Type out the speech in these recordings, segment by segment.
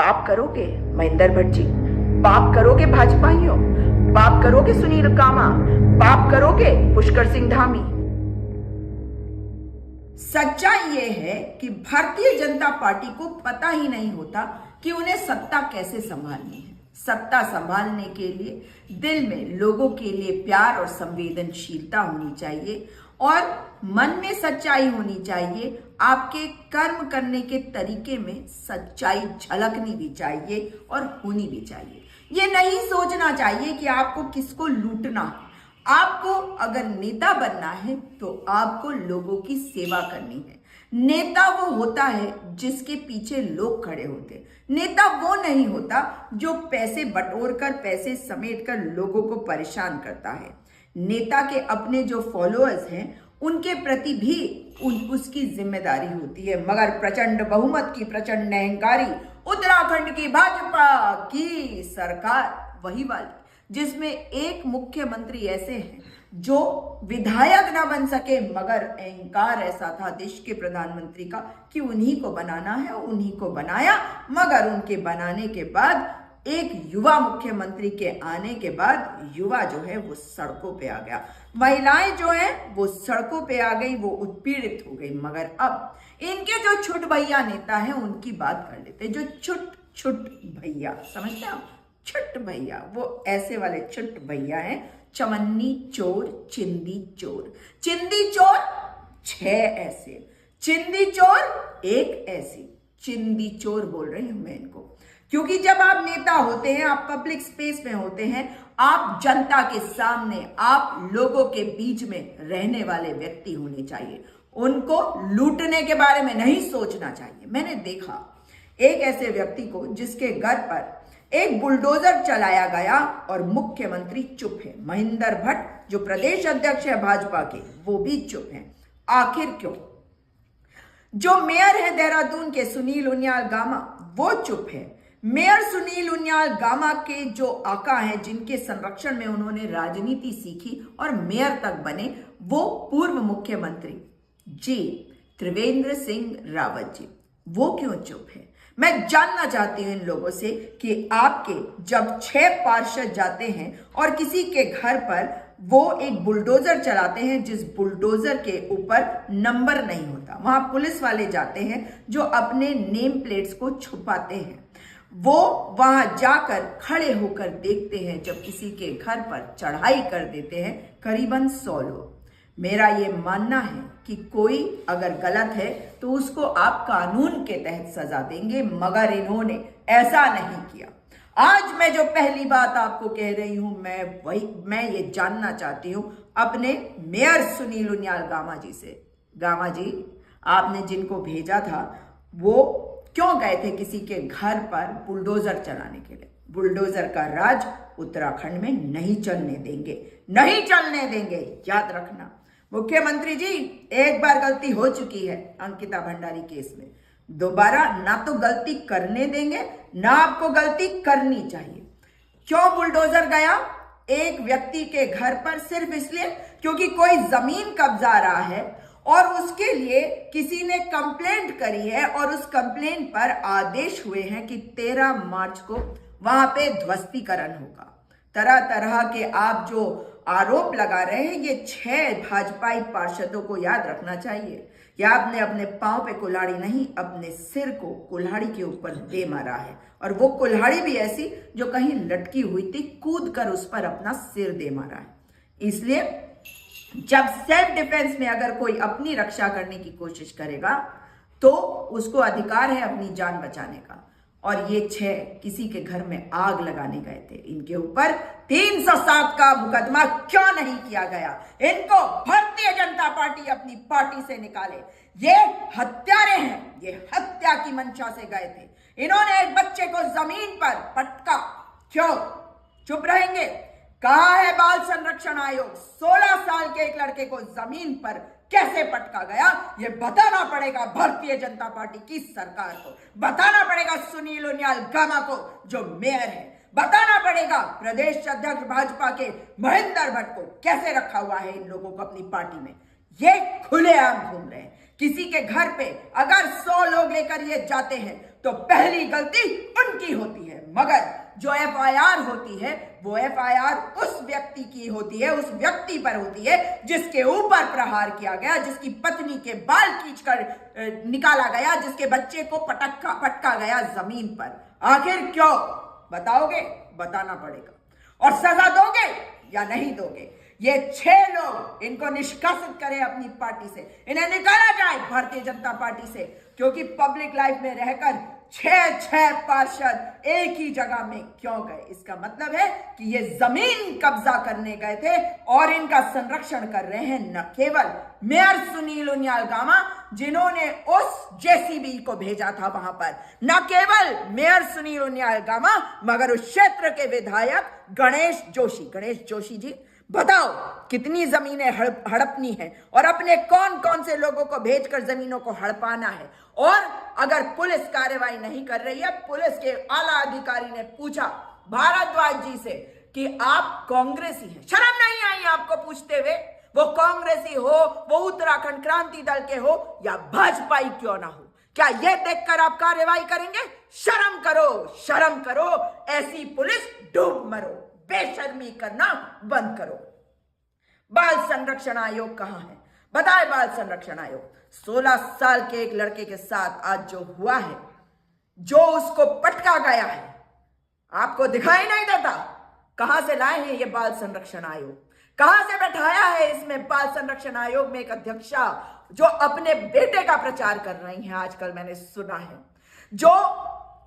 पाप करोगे महेंद्र भट्ट जी, पाप करोगे भाजपाइयों, पाप करोगे सुनील कामा, पाप करोगे पुष्कर सिंह धामी। सच्चाई ये है कि भारतीय जनता पार्टी को पता ही नहीं होता कि उन्हें सत्ता कैसे संभालनी है। सत्ता संभालने के लिए दिल में लोगों के लिए प्यार और संवेदनशीलता होनी चाहिए और मन में सच्चाई होनी चाहिए। आपके कर्म करने के तरीके में सच्चाई झलकनी भी चाहिए और होनी भी चाहिए। ये नहीं सोचना चाहिए कि आपको किसको लूटना है। आपको अगर नेता बनना है तो आपको लोगों की सेवा करनी है। नेता वो होता है जिसके पीछे लोग खड़े होते। नेता वो नहीं होता जो पैसे बटोर कर, पैसे समेट कर लोगों को परेशान करता है। नेता के अपने जो फॉलोअर्स हैं उनके प्रति भी उसकी जिम्मेदारी होती है। मगर प्रचंड बहुमत की प्रचंड अहंकारी उत्तराखंड की भाजपा की सरकार वही वाली जिसमें एक मुख्यमंत्री ऐसे हैं जो विधायक ना बन सके, मगर अहंकार ऐसा था देश के प्रधानमंत्री का कि उन्हीं को बनाना है, उन्हीं को बनाया। मगर उनके बनाने के बाद एक युवा मुख्यमंत्री के आने के बाद युवा जो है वो सड़कों पे आ गया, महिलाएं जो है वो सड़कों पे आ गई, वो उत्पीड़ित हो गई। मगर अब इनके जो छुट भैया नेता हैं उनकी बात कर लेते। जो छुट भैया, समझते हैं आप? छुट भैया वो ऐसे वाले छुट भैया हैं, चमन्नी चोर, चिंदी चोर। चिंदी चोर 6 ऐसे, चिंदी चोर 1 ऐसी। चिंदी चोर बोल रही हूं मैं इनको, क्योंकि जब आप नेता होते हैं, आप पब्लिक स्पेस में होते हैं, आप जनता के सामने, आप लोगों के बीच में रहने वाले व्यक्ति होने चाहिए। उनको लूटने के बारे में नहीं सोचना चाहिए। मैंने देखा एक ऐसे व्यक्ति को जिसके घर पर एक बुलडोजर चलाया गया और मुख्यमंत्री चुप है। महेंद्र भट्ट जो प्रदेश अध्यक्ष है भाजपा के, वो भी चुप हैं। आखिर क्यों? जो मेयर है देहरादून के सुनील उनियाल गामा, वो चुप है। मेयर सुनील उनियाल गामा के जो आका हैं, जिनके संरक्षण में उन्होंने राजनीति सीखी और मेयर तक बने, वो पूर्व मुख्यमंत्री जी त्रिवेंद्र सिंह रावत जी, वो क्यों चुप है? मैं जानना चाहती हूं इन लोगों से कि आपके जब 6 पार्षद जाते हैं और किसी के घर पर वो एक बुलडोजर चलाते हैं, जिस बुलडोजर के ऊपर नंबर नहीं होता, वहां पुलिस वाले जाते हैं जो अपने नेम प्लेट्स को छुपाते हैं, वो वहां जाकर खड़े होकर देखते हैं जब किसी के घर पर चढ़ाई कर देते हैं करीबन 100 लोग। मेरा ये मानना है कि कोई अगर गलत है तो उसको आप कानून के तहत सजा देंगे, मगर इन्होंने ऐसा नहीं किया। आज मैं जो पहली बात आपको कह रही हूं, मैं ये जानना चाहती हूं अपने मेयर सुनील उनियाल गामा जी से। गामा जी, आपने जिनको भेजा था वो क्यों गए थे किसी के घर पर बुलडोजर चलाने के लिए? बुलडोजर का राज उत्तराखंड में नहीं चलने देंगे, नहीं चलने देंगे, याद रखना। मुख्यमंत्री जी, एक बार गलती हो चुकी है अंकिता भंडारी केस में, दोबारा ना तो गलती करने देंगे, ना आपको गलती करनी चाहिए। क्यों बुलडोजर गया एक व्यक्ति के घर पर? सिर्फ इसलिए क्योंकि कोई जमीन कब्जा रहा है और उसके लिए किसी ने कंप्लेंट करी है और उस कंप्लेंट पर आदेश हुए हैं कि 13 मार्च को वहां पे ध्वस्तीकरण होगा। तरह तरह के आप जो आरोप लगा रहे हैं, ये 6 भाजपाई पार्षदों को याद रखना चाहिए कि आपने अपने पांव पे कुल्हाड़ी नहीं, अपने सिर को कुल्हाड़ी के ऊपर दे मारा है। और वो कुल्हाड़ी भी ऐसी जो कहीं लटकी हुई थी, कूद कर उस पर अपना सिर दे मारा है। इसलिए जब सेल्फ डिफेंस में अगर कोई अपनी रक्षा करने की कोशिश करेगा तो उसको अधिकार है अपनी जान बचाने का। और ये 6 किसी के घर में आग लगाने गए थे। इनके ऊपर 307 का मुकदमा क्यों नहीं किया गया? इनको भारतीय जनता पार्टी अपनी पार्टी से निकाले। ये हत्यारे हैं, ये हत्या की मंशा से गए थे। इन्होंने एक बच्चे को जमीन पर पटका, क्यों चुप रहेंगे? कहा है बाल संरक्षण आयोग 16 साल के एक लड़के को जमीन पर कैसे पटका गया? ये बताना पड़ेगा भारतीय जनता पार्टी की सरकार को, बताना पड़ेगा सुनील उनियाल गामा को जो मेयर है, बताना पड़ेगा प्रदेश अध्यक्ष भाजपा के महेंद्र भट्ट को कैसे रखा हुआ है इन लोगों को अपनी पार्टी में। ये खुलेआम घूम रहे हैं। किसी के घर पे अगर 100 लोग लेकर ये जाते हैं तो पहली गलती उनकी होती है, मगर जो एफआईआर होती है वो एफआईआर उस व्यक्ति की होती है, उस व्यक्ति पर होती है जिसके ऊपर प्रहार किया गया, जिसकी पत्नी के बाल खींचकर निकाला गया, जिसके बच्चे को पटका गया जमीन पर। आखिर क्यों? बताओगे? बताना पड़ेगा। और सजा दोगे या नहीं दोगे? ये 6 लोग, इनको निष्कासित करें अपनी पार्टी से, इन्हें निकाला जाए भारतीय जनता पार्टी से, क्योंकि पब्लिक लाइफ में रहकर 6 पार्षद एक ही जगह में क्यों गए? इसका मतलब है कि ये जमीन कब्जा करने गए थे और इनका संरक्षण कर रहे हैं न केवल मेयर सुनील उनियाल गामा, जिन्होंने उस जेसीबी को भेजा था वहां पर, न केवल मेयर सुनील उनियाल गामा, मगर उस क्षेत्र के विधायक गणेश जोशी जी, बताओ कितनी जमीनें हड़पनी है और अपने कौन कौन से लोगों को भेजकर जमीनों को हड़पाना है। और अगर पुलिस कार्रवाई नहीं कर रही है, पुलिस के आला अधिकारी ने पूछा भारद्वाज जी से कि आप कांग्रेसी हैं, शर्म नहीं आई आपको पूछते हुए? वो कांग्रेसी हो, वो उत्तराखंड क्रांति दल के हो या भाजपाई क्यों ना हो, क्या ये देखकर आप कार्रवाई करेंगे? शर्म करो, शर्म करो, ऐसी पुलिस डूब मरो, बेशर्मी करना बंद करो। बाल संरक्षण आयोग कहां है? बताए बाल संरक्षण आयोग। 16 साल के एक लड़के के साथ आज जो हुआ है, जो उसको पटका गया है, आपको दिखाई नहीं देता? कहां से लाए हैं ये बाल संरक्षण आयोग? कहां से बैठाया है इसमें बाल संरक्षण आयोग में एक अध्यक्षा जो अपने बेटे का प्रचार कर रही हैं? आजकल मैंने सुना है जो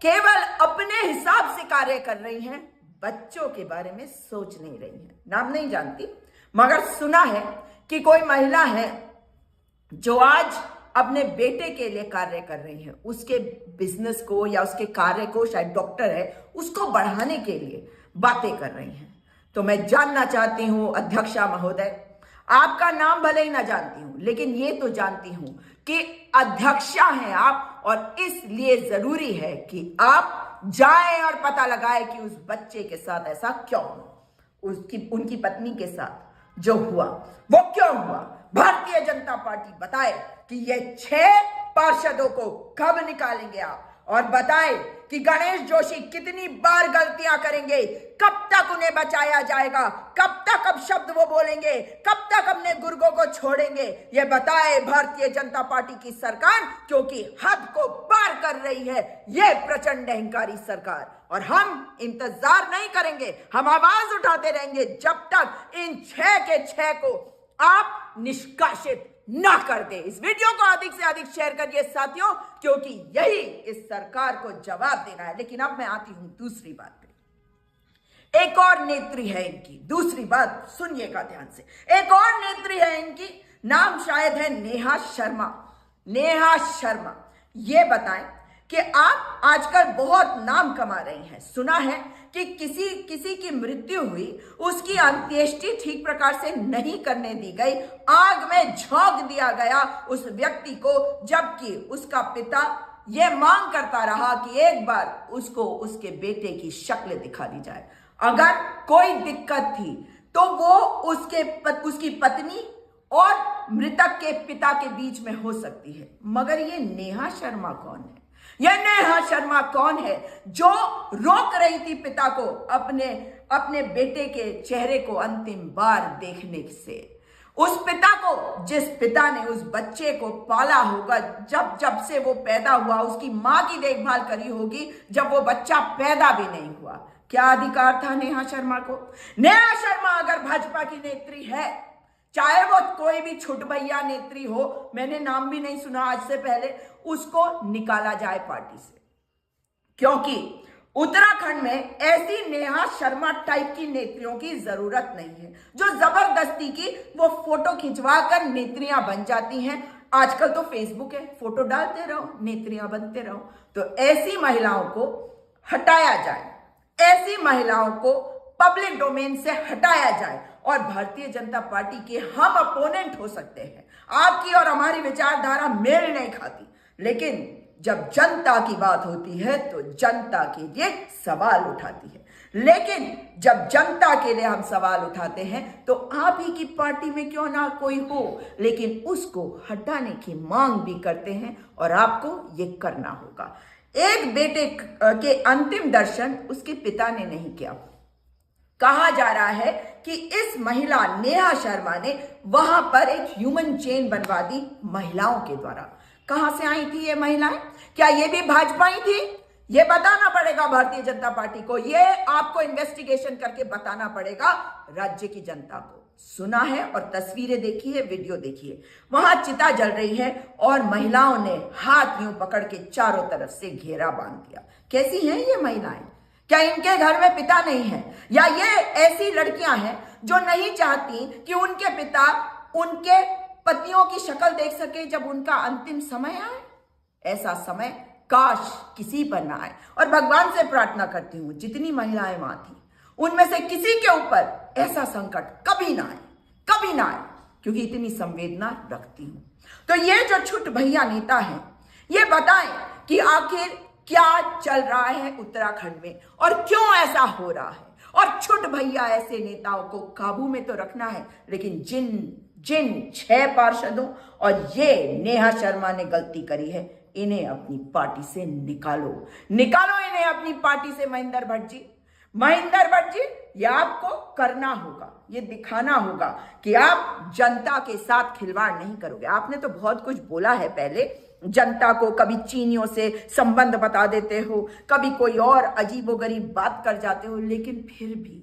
केवल अपने हिसाब से कार्य कर रही हैं, बच्चों के बारे में सोच नहीं रही हैं। नाम नहीं जानती, मगर सुना है कि कोई महिला है जो आज अपने बेटे के लिए कार्य कर रही है, उसके बिजनेस को या उसके कार्य को, शायद डॉक्टर है, उसको बढ़ाने के लिए बातें कर रही हैं। तो मैं जानना चाहती हूं अध्यक्षा महोदय, आपका नाम भले ही ना जानती हूं, लेकिन ये तो जानती हूं कि अध्यक्षा हैं आप, और इसलिए जरूरी है कि आप जाएं और पता लगाएं कि उस बच्चे के साथ ऐसा क्यों हुआ, उनकी पत्नी के साथ जो हुआ वो क्यों हुआ। भारतीय जनता पार्टी बताए कि ये 6 पार्षदों को कब निकालेंगे आप, और बताए कि गणेश जोशी कितनी बार गलतियां करेंगे, कब तक उन्हें बचाया जाएगा, कब तक अब शब्द वो बोलेंगे, कब तक अपने गुर्गों को छोड़ेंगे, ये बताए भारतीय जनता पार्टी की सरकार, क्योंकि हद को पार कर रही है ये प्रचंड अहंकारी सरकार। और हम इंतजार नहीं करेंगे, हम आवाज उठाते रहेंगे जब तक इन 6 के 6 को आप निष्कासित ना कर दे। इस वीडियो को अधिक से अधिक शेयर करिए साथियों, क्योंकि यही इस सरकार को जवाब देना है। लेकिन अब मैं आती हूं दूसरी बात पे। एक और नेत्री है इनकी, दूसरी बात सुनिएगा ध्यान से। एक और नेत्री है इनकी, नाम शायद है नेहा शर्मा। नेहा शर्मा, ये बताएं कि आप आजकल बहुत नाम कमा रही हैं। सुना है कि किसी की मृत्यु हुई, उसकी अंत्येष्टि ठीक प्रकार से नहीं करने दी गई, आग में झोंक दिया गया उस व्यक्ति को, जबकि उसका पिता यह मांग करता रहा कि एक बार उसको उसके बेटे की शक्ल दिखा दी जाए। अगर कोई दिक्कत थी तो वो उसकी पत्नी और मृतक के पिता के बीच में हो सकती है, मगर ये नेहा शर्मा कौन है? यह नेहा शर्मा कौन है जो रोक रही थी पिता को अपने बेटे के चेहरे को अंतिम बार देखने से? उस पिता को, जिस पिता ने उस बच्चे को पाला होगा, जब से वो पैदा हुआ, उसकी मां की देखभाल करी होगी जब वो बच्चा पैदा भी नहीं हुआ। क्या अधिकार था नेहा शर्मा को? नेहा शर्मा अगर भाजपा की नेत्री है, चाहे वो कोई भी छुटभैया नेत्री हो, मैंने नाम भी नहीं सुना आज से पहले, उसको निकाला जाए पार्टी से, क्योंकि उत्तराखंड में ऐसी नेहा शर्मा टाइप की नेत्रियों की जरूरत नहीं है जो जबरदस्ती की वो फोटो खिंचवाकर नेत्रियां बन जाती हैं। आजकल तो फेसबुक है, फोटो डालते रहो, नेत्रियां बनते रहो। तो ऐसी महिलाओं को हटाया जाए, ऐसी महिलाओं को पब्लिक डोमेन से हटाया जाए। और भारतीय जनता पार्टी के हम अपोनेंट हो सकते हैं, आपकी और हमारी विचारधारा मेल नहीं खाती, लेकिन जब जनता की बात होती है तो जनता के लिए सवाल उठाती है। लेकिन जब जनता के लिए हम सवाल उठाते हैं तो आप ही की पार्टी में क्यों ना कोई हो, लेकिन उसको हटाने की मांग भी करते हैं और आपको ये करना होगा। एक बेटे के अंतिम दर्शन उसके पिता ने नहीं किया। कहा जा रहा है कि इस महिला नेहा शर्मा ने वहां पर एक ह्यूमन चेन बनवा दी महिलाओं के द्वारा। कहां से आई थी ये महिलाएं? क्या ये भी भाजपा ही थी? ये बताना पड़ेगा भारतीय जनता पार्टी को, ये आपको इन्वेस्टिगेशन करके बताना पड़ेगा राज्य की जनता को। सुना है और तस्वीरें देखी है, वीडियो देखिए, वहां चिता जल रही है और महिलाओं ने हाथ यूं पकड़ के चारों तरफ से घेरा बांध दिया। कैसी हैं ये महिलाएं? क्या इनके घर में पिता नहीं है? या ये ऐसी लड़कियां हैं जो नहीं चाहती कि उनके पिता उनके पतियों की शक्ल देख सके जब उनका अंतिम समय आए? ऐसा समय काश किसी पर ना आए। और भगवान से प्रार्थना करती हूं जितनी महिलाएं वहां थी उनमें से किसी के ऊपर ऐसा संकट कभी ना आए, कभी ना आए, क्योंकि इतनी संवेदना रखती हूं। तो ये जो छुट भैया नेता हैं, ये बताएं कि आखिर क्या चल रहा है उत्तराखंड में और क्यों ऐसा हो रहा है। और छुट भैया ऐसे नेताओं को काबू में तो रखना है, लेकिन जिन 6 पार्षदों और ये नेहा शर्मा ने गलती करी है, इन्हें अपनी पार्टी से निकालो इन्हें अपनी पार्टी से। महेंद्र भट्ट जी, ये आपको करना होगा, ये दिखाना होगा कि आप जनता के साथ खिलवाड़ नहीं करोगे। आपने तो बहुत कुछ बोला है पहले, जनता को कभी चीनियों से संबंध बता देते हो, कभी कोई और अजीबोगरीब बात कर जाते हो, लेकिन फिर भी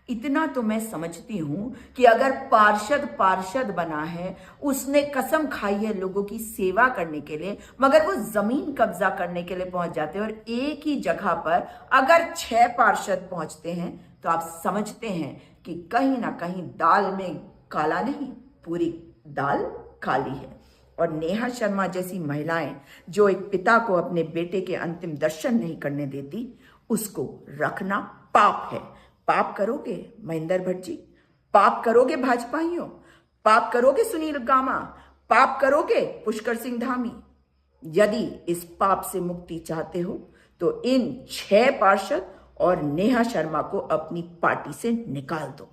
इतना तो मैं समझती हूं कि अगर पार्षद बना है, उसने कसम खाई है लोगों की सेवा करने के लिए, मगर वो जमीन कब्जा करने के लिए पहुंच जाते हैं। और एक ही जगह पर अगर 6 पार्षद पहुंचते हैं तो आप समझते हैं कि कहीं ना कहीं दाल में काला नहीं, पूरी दाल काली है। और नेहा शर्मा जैसी महिलाएं जो एक पिता को अपने बेटे के अंतिम दर्शन नहीं करने देती, उसको रखना पाप है। पाप करोगे महेंद्र भट्ट जी, पाप करोगे भाजपाइयों, पाप करोगे सुनील गामा, पाप करोगे पुष्कर सिंह धामी। यदि इस पाप से मुक्ति चाहते हो तो इन 6 पार्षद और नेहा शर्मा को अपनी पार्टी से निकाल दो।